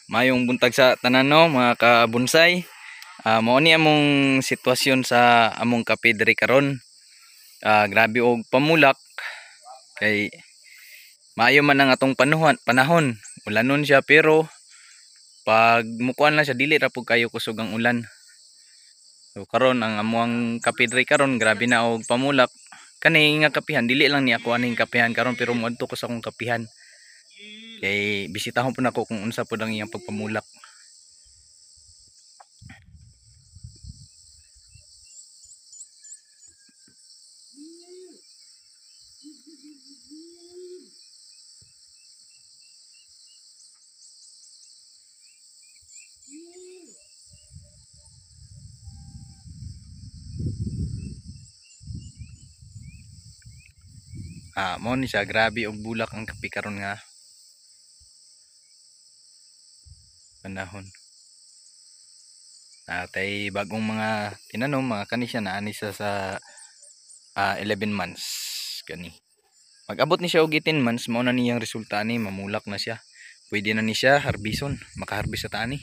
Mayong buntag sa tanan no mga kabonsay. Mao ni among sitwasyon sa among kape diri karon. Grabe og pamulak kay maayo man ang atong panahon. Ulanon siya pero pag mukuan lang siya dili ra pud kayo kusog ang ulan. So karon ang amuang kape diri karon grabe na og pamulak. Kani nga kapihan dili lang ni ako aning kapihan karon pero moadto ko sa akong kapihan. Kay bisitahon po nako kung unsa pud ang iyang pagpamulak. Mao ni siya grabe og bulak ang kape karon nga panahon. Tay bagong mga tinanom mga kani siya naani siya sa 11 months kani. Mag-abot ni siya og 18 months mao na niyang resulta ni mamulak na siya. Pwede na ni siya harbison, makaharbis sa tani.